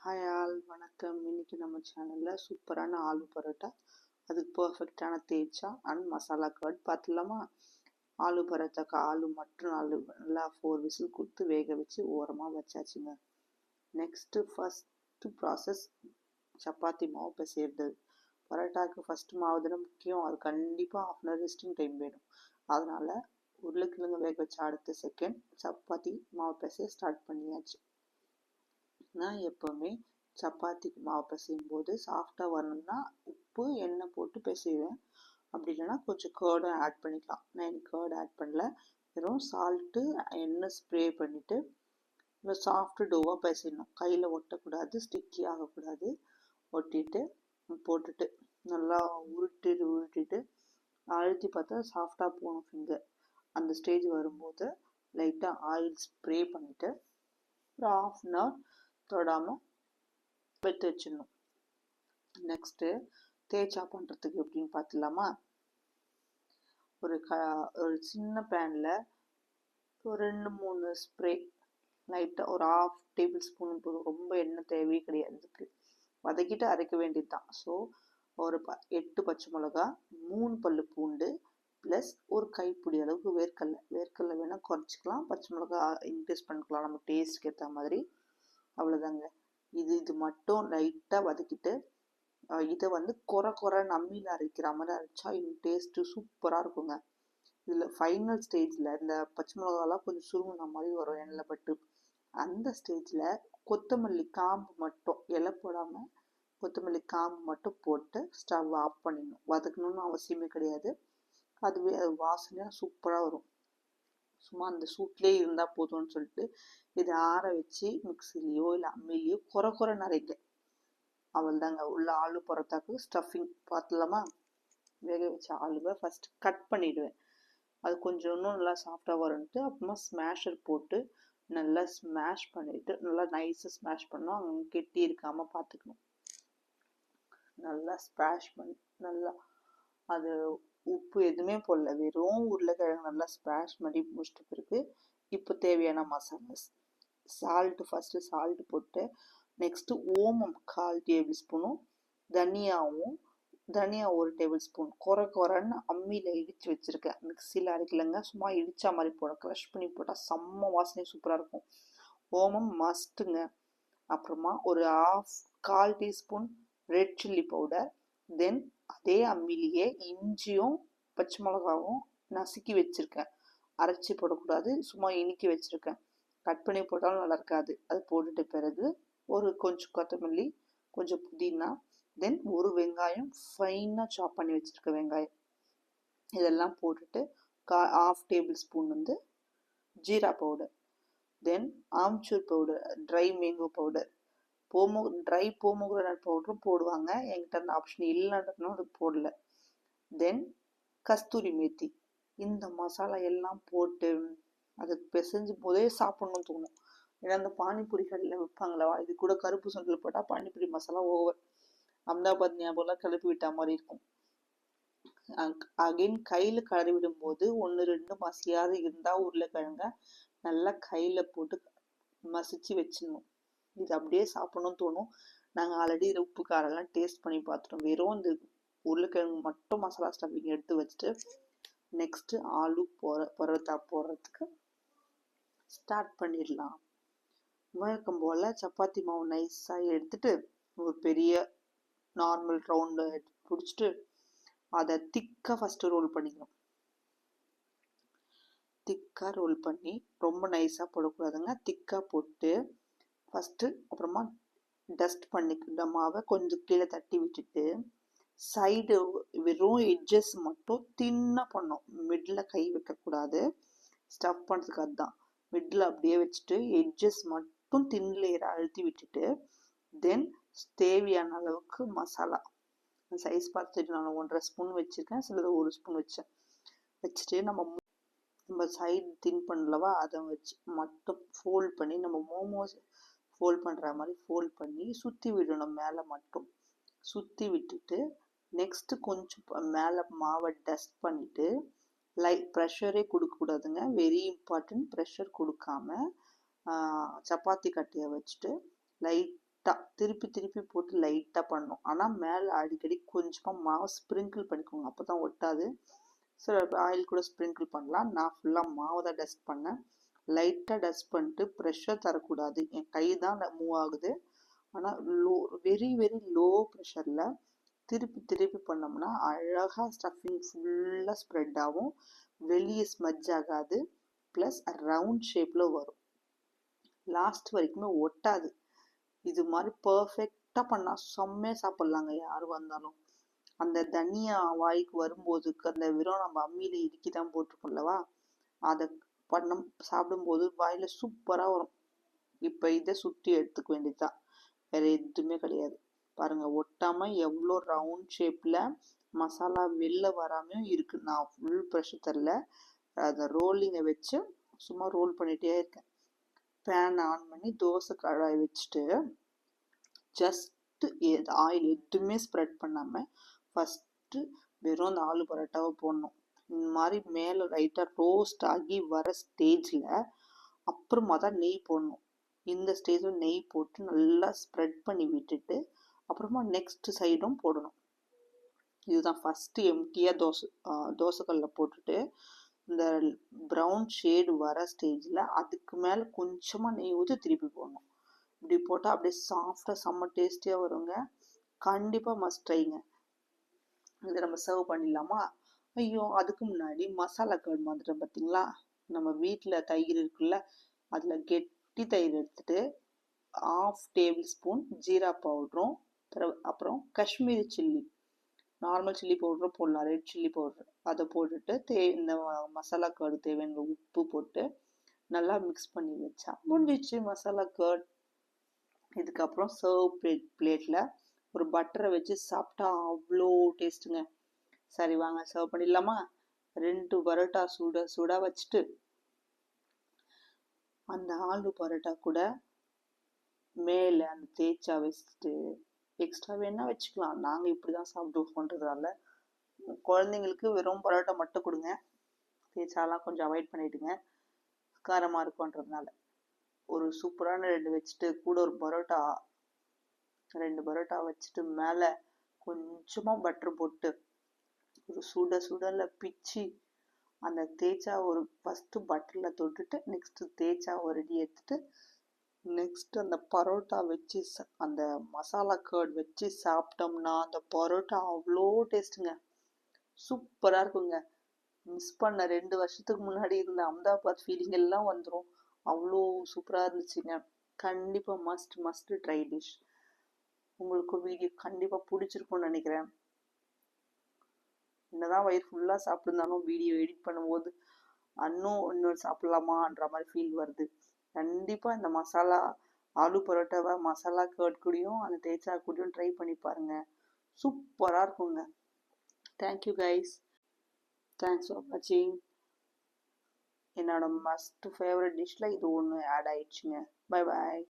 Hi all வணக்கம். இன்னைக்கு நம்ம சேனலில் சூப்பரான ஆலு பரோட்டா, அதுக்கு பர்ஃபெக்டான தேய்ச்சா அண்ட் மசாலா கர்ட் பார்த்துலாமா. ஆலு பரோட்டாக்கு ஆலு மற்றும் ஆலு நல்லா 4 விசில் கொடுத்து வேக வச்சு ஓரமாக வச்சாச்சுங்க. ஃபஸ்ட்டு ப்ராசஸ் சப்பாத்தி மாவு பிசைறது. பரோட்டாவுக்கு ஃபஸ்ட்டு மாவு தானே முக்கியம், அது கண்டிப்பாக 1/2 hour ரெஸ்டிங் டைம் வேணும். அதனால் உருளைக்கிழங்கு வேக வச்ச அடுத்த செகண்ட் சப்பாத்தி மாவு பிசைய ஸ்டார்ட் பண்ணியாச்சு. நான் எப்போவுமே சப்பாத்திக்கு மாவு பிசையும் போது சாஃப்டாக வரணும்னா உப்பு எண்ணெய் போட்டு பிசைவேன். அப்படி இல்லைன்னா கொஞ்சம் கேர்டும் ஆட் பண்ணிக்கலாம். நான் எனக்கு கேர்டு ஆட் பண்ணல, வெறும் சால்ட்டு எண்ணெய் ஸ்ப்ரே பண்ணிவிட்டு இந்த சாஃப்ட் டோவாக பிசையணும். கையில் ஒட்டக்கூடாது, ஸ்டிக்கி ஆகக்கூடாது. ஒட்டிட்டு போட்டுட்டு நல்லா உருட்டிட்டு அழுத்தி பார்த்தா சாஃப்டாக போகணும் ஃபிங்கர். அந்த ஸ்டேஜ் வரும்போது லைட்டாக ஆயில் ஸ்ப்ரே பண்ணிவிட்டு ஒரு 1/2 hour தொடாமல் எடுத்து வச்சிடணும். நெக்ஸ்ட்டு தேய்ச்சா பண்ணுறதுக்கு எப்படின்னு பார்த்துலாமா. ஒரு சின்ன பேனில் ஒரு 2-3 ஸ்ப்ரே லைட்டாக ஒரு 1/2 டேபிள் ஸ்பூன் போதும். ரொம்ப எண்ணெய் தேவையே கிடையாது. இதுக்கு வதக்கிட்டு அரைக்க வேண்டியது தான். ஸோ ஒரு 8 பச்சை மிளகா, 3 பல்லு பூண்டு, ப்ளஸ் ஒரு கைப்பிடி அளவுக்கு வேர்க்கடலை வேணால் குறைச்சிக்கலாம், பச்சை மிளகா இன்க்ரீஸ் பண்ணிக்கலாம் நம்ம டேஸ்ட்டுக்கு ஏற்ற மாதிரி. அவ்வளோதாங்க. இது மட்டும் லைட்டாக வதக்கிட்டு இதை குறை அம்மியில் அரைக்கிற மாதிரி அரைச்சா இன்னும் டேஸ்ட்டு சூப்பராக இருக்குங்க. இதில் ஃபைனல் ஸ்டேஜில் இந்த பச்சை மிளகாலாம் கொஞ்சம் சுருங்கின மாதிரி வரும் எண்ணெயில் பட்டு. அந்த ஸ்டேஜில் கொத்தமல்லி காம்பு மட்டும், இலை போடாமல் கொத்தமல்லி காம்பு மட்டும் போட்டு ஸ்டவ் ஆஃப் பண்ணிடணும். வதக்கணும்னு அவசியமே கிடையாது. அது வாசனையாக சூப்பராக வரும். சும்மா அந்த சூட்லேயே இருந்தால் போதும்னு சொல்லிட்டு இதை ஆற வச்சு மிக்சிலையோ இல்லை அம்மிலையோ குறை நரைக்க. அவள் தாங்க உள்ள ஆலு பரோட்டாக்கு ஸ்டஃபிங் பார்த்துலாமா. வேக வச்ச ஆலுவை ஃபஸ்ட்டு கட் பண்ணிவிடுவேன். அது கொஞ்சம் இன்னும் நல்லா சாஃப்டாக வரும்ட்டு அப்புறமா ஸ்மேஷர் போட்டு நல்லா ஸ்மேஷ் பண்ணிவிட்டு நல்லா நைஸாக ஸ்மேஷ் பண்ணோம். அங்கே கெட்டி இருக்காமல் பார்த்துக்கணும். நல்லா ஸ்மேஷ் பண்ணி நல்லா அது உப்பு எதுவுமே போடல, வெறும் உருளைக்கிழங்கு நல்லா ஸ்ப்ராஷ் பண்ணி முடிச்சிட்ட பிறகு இப்போ தேவையான மசாலாஸ் ஃபஸ்ட்டு சால்ட்டு போட்டு, நெக்ஸ்ட்டு ஓமம் 1/4 டேபிள் ஸ்பூனும், தனியா 1 டேபிள் ஸ்பூன் குறைன்னு அம்மியில் இடித்து வச்சுருக்கேன். மிக்சியில் அரைக்கலைங்க, சும்மா இடித்தா மாதிரி போடும். க்ரஷ் பண்ணி போட்டால் செம்ம வாசனை சூப்பராக இருக்கும். ஓமம் மஸ்ட்டுங்க. அப்புறமா ஒரு 1/4 டீஸ்பூன் ரெட் சில்லி பவுடர். தென் அதே அம்மிலேயே இஞ்சியும் பச்சை மிளகாவும் நசுக்கி வச்சுருக்கேன். அரைச்சி போடக்கூடாது, சும்மா இனிக்கி வச்சுருக்கேன். கட் பண்ணி போட்டாலும் நல்லா இருக்காது. அது போட்டுட்ட பிறகு கொஞ்சம் கொத்தமல்லி, கொஞ்சம் புதினா, தென் ஒரு வெங்காயம் ஃபைனாக சாப் பண்ணி வச்சுருக்க வெங்காயம், இதெல்லாம் போட்டுட்டு 1/2 tablespoon jeera powder, then amchur powder, dry mango powder, dry pomegranate பவுடரும் போடுவாங்க. என்கிட்ட அந்த ஆப்ஷன் இல்லைன்றதுனால அது போடல. தென் கஸ்தூரி மேத்தி. இந்த மசாலா எல்லாம் போட்டு அதை பிசைஞ்சு போதே சாப்பிட்ணுன்னு தோணும். ஏன்னா அந்த பானிபூரி கடையில் வைப்பாங்களா, இது கூட கருப்பு சுண்டல் போட்டால் பானிபூரி மசாலா ஓவர் அஹமதாபாத் ஞாபகம்லாம் கிளப்பி விட்ட மாதிரி இருக்கும். அகைன் கையில் கலரி விடும்போது 1-2 மசியாது இருந்தால் உருளைக்கிழங்க நல்லா கையில் போட்டு மசிச்சு வச்சிடணும். இது அப்படியே சாப்பிடணும்னு தோணும். நாங்கள் ஆல்ரெடி இதில் உப்பு காரெல்லாம் டேஸ்ட் பண்ணி பார்த்துட்டோம். வெறும் இந்த உருளைக்கிழங்கு மட்டும் மசாலா ஸ்டஃபிங் எடுத்து வச்சுட்டு நெக்ஸ்ட்டு ஆலு பரோட்டா போடுறதுக்கு ஸ்டார்ட் பண்ணிடலாம். வழக்கம் போல் சப்பாத்தி மாவு நைஸாக எடுத்துட்டு ஒரு பெரிய நார்மல் ரவுண்டு பிடிச்சிட்டு அதை திக்காக ஃபஸ்ட்டு ரோல் பண்ணிக்கணும். திக்காக ரோல் பண்ணி ரொம்ப நைஸாக போடக்கூடாதுங்க. திக்காக போட்டு ஃபஸ்ட்டு அப்புறமா டஸ்ட் பண்ணிக்கிட்ட மாவை கொஞ்சம் கீழே தட்டி விட்டுட்டு சைடு வெறும் எட்ஜஸ் மட்டும் தின்னாக பண்ணோம். மிடில் கை வைக்கக்கூடாது, ஸ்டஃப் பண்ணுறதுக்கு. அதுதான் மிடில் அப்படியே வச்சுட்டு எட்ஜஸ் மட்டும் தின் லேயரை அழுத்தி விட்டுட்டு தென் தேவையான அளவுக்கு மசாலா சைஸ் பார்த்துட்டு நான் 1.5 ஸ்பூன் வச்சுருக்கேன், சிலது 1 ஸ்பூன் வச்சுட்டு நம்ம சைடு தின் பண்ணலவா அதை வச்சு மட்டும் ஃபோல்ட் பண்ணி நம்ம மோமோஸ் ஃபோல்ட் பண்ணுற மாதிரி ஃபோல்ட் பண்ணி சுற்றி விடணும். மேலே மட்டும் சுற்றி விட்டுட்டு நெக்ஸ்ட்டு கொஞ்சம் மேலே மாவை டஸ்ட் பண்ணிவிட்டு ப்ரெஷரே கொடுக்கக்கூடாதுங்க, வெரி இம்பார்ட்டன்ட். ப்ரெஷர் கொடுக்காம சப்பாத்தி கட்டையை வச்சுட்டு லைட் லைட்டாக திருப்பி போட்டு லைட்டாக பண்ணணும். ஆனால் மேலே அடிக்கடி கொஞ்சமாக மாவு ஸ்ப்ரிங்கிள் பண்ணிக்கோங்க, அப்போ தான் ஒட்டாது. சில ஆயில் கூட ஸ்ப்ரிங்கிள் பண்ணலாம். நான் ஃபுல்லாக மாவை தான் டஸ்ட் பண்ணேன். லைட்டாக டஸ்ட் பண்ணிட்டு ப்ரெஷர் தரக்கூடாது. என் கை தான் மூவ் ஆகுது. ஆனால் வெரி லோ ப்ரெஷரில் திருப்பி பண்ணோம்னா அழகாக ஸ்டஃபிங் ஃபுல்லாக ஸ்ப்ரெட் ஆகும். வெளியே ஸ்மஜ் ஆகாது. ப்ளஸ் ரவுண்ட் ஷேப்பில் வரும். லாஸ்ட் வரைக்குமே ஒட்டாது. இது மாதிரி பர்ஃபெக்டாக பண்ணால் செம்மையாக சாப்பிட்லாங்க யார் வந்தாலும். அந்த தனியா வாய்க்கு வரும்போது அந்த வெறும் நம்ம அம்மியில் இடுக்கி தான் போட்டிருக்கோம்லவா, அதை சாப்பிடும்போது வாயில் சூப்பராக வரும். இப்போ இதை சுற்றி எடுத்துக்க வேண்டியதுதான், வேறு எதுவுமே கிடையாது. பாருங்கள், ஒட்டாமல் எவ்வளோ ரவுண்ட் ஷேப்பில் மசாலா வெளில வராமையும் இருக்குது. நான் ஃபுல் ப்ரெஷர் தரல, அதை ரோலிங்கை வச்சு சும்மா ரோல் பண்ணிகிட்டே இருக்கேன். பேன் ஆன் பண்ணி தோசை கடாய் வச்சுட்டு ஜஸ்ட்டு ஆயில் எதுவுமே ஸ்ப்ரெட் பண்ணாமல் ஃபஸ்ட்டு வெறும் அந்த ஆலு பரோட்டாவை போடணும். இந்த மாதிரி மேலே லைட்டாக ரோஸ்ட் ஆகி வர ஸ்டேஜில் அப்புறமா தான் நெய் போடணும். இந்த ஸ்டேஜில் நெய் போட்டு நல்லா ஸ்ப்ரெட் பண்ணி விட்டுட்டு அப்புறமா நெக்ஸ்ட் சைடும் போடணும். இதுதான் ஃபஸ்ட்டு எம்டியாக தோசைக்கல்லில் போட்டுட்டு இந்த ப்ரௌன் ஷேடு வர ஸ்டேஜில் அதுக்கு மேலே கொஞ்சமாக நெய் ஊற்றி திருப்பி போடணும். இப்படி போட்டால் அப்படியே சாஃப்டாக செம்ம டேஸ்டியாக வருங்க. கண்டிப்பாக மஸ்ட் ட்ரைங்க. இதை நம்ம சர்வ் பண்ணிடலாமா? ஐயோ, அதுக்கு முன்னாடி மசாலா கர்ட் வந்துட்டோம் பார்த்தீங்களா? நம்ம வீட்டில் தயிர் இருக்குல்ல, அதில் கெட்டி தயிர் எடுத்துட்டு 1/2 டேபிள் ஸ்பூன் ஜீரா பவுடரும் அப்புறம் காஷ்மீரி சில்லி, நார்மல் சில்லி பவுடரும் போடலாம், ரெட் சில்லி பவுடர், அதை போட்டுட்டு இந்த மசாலா கர்டு தேவையான உப்பு போட்டு நல்லா மிக்ஸ் பண்ணி வச்சா முடிஞ்சிச்சு மசாலா கர்ட். இதுக்கப்புறம் சர்வ் பிளேட்டில் ஒரு பட்டரை வச்சு சாப்பிட்டா அவ்வளோ டேஸ்ட்டுங்க. சரி வாங்க சர்வ் பண்ணிடலாமா? 2 பரோட்டா சுட வச்சுட்டு அந்த ஆலு பரோட்டா கூட மேலே அந்த தேய்ச்சா வச்சுட்டு எக்ஸ்ட்ரா வேணா வச்சுக்கலாம். நாங்கள் இப்படி தான் சாப்பிடுவோன்றதால குழந்தைங்களுக்கு வெறும் பரோட்டா மட்டும் கொடுங்க, தேய்ச்சாலாம் கொஞ்சம் அவாய்ட் பண்ணிவிடுங்க, காரமாக இருக்குன்றதுனால. ஒரு சூப்பரான 2 வச்சுட்டு கூட ஒரு 2 பரோட்டா வச்சுட்டு மேலே கொஞ்சமாக பட்டர் போட்டு ஒரு சுடல பிச்சு அந்த தேய்ச்சா ஒரு ஃபஸ்ட்டு பட்டரில் தொட்டுட்டு நெக்ஸ்ட்டு தேய்ச்சா ஒரு அடி எடுத்துட்டு நெக்ஸ்ட்டு அந்த பரோட்டா வச்சு அந்த மசாலா கர்ட் வச்சு சாப்பிட்டோம்னா அந்த பரோட்டா அவ்வளோ டேஸ்ட்டுங்க, சூப்பராக இருக்குங்க. மிஸ் பண்ண 2 வருஷத்துக்கு முன்னாடி இருந்த அஹமதாபாத் ஃபீலிங் எல்லாம் வந்துடும். அவ்வளோ சூப்பராக இருந்துச்சுங்க. கண்டிப்பாக மஸ்ட் ட்ரை டிஷ். உங்களுக்கு வீடியோ கண்டிப்பாக பிடிச்சிருக்கும்னு நினைக்கிறேன். என்னதான் வயிறு ஃபுல்லாக சாப்பிட்டுருந்தாலும் வீடியோ எடிட் பண்ணும்போது இன்னும் சாப்பிட்லாமான்ற மாதிரி ஃபீல் வருது. கண்டிப்பாக இந்த மசாலா ஆலு பரோட்டாவை மசாலா கர்ட் கூடயும் அந்த தேய்ச்சா கூடயும் ட்ரை பண்ணி பாருங்கள், சூப்பராக இருக்குங்க. தேங்க்யூ கைஸ், தேங்க்ஸ் ஃபார் வாட்சிங். என்னோட மஸ்ட் ஃபேவரட் டிஷ்ஷில் இது ஒன்று ஆட் ஆயிடுச்சுங்க. Bye bye.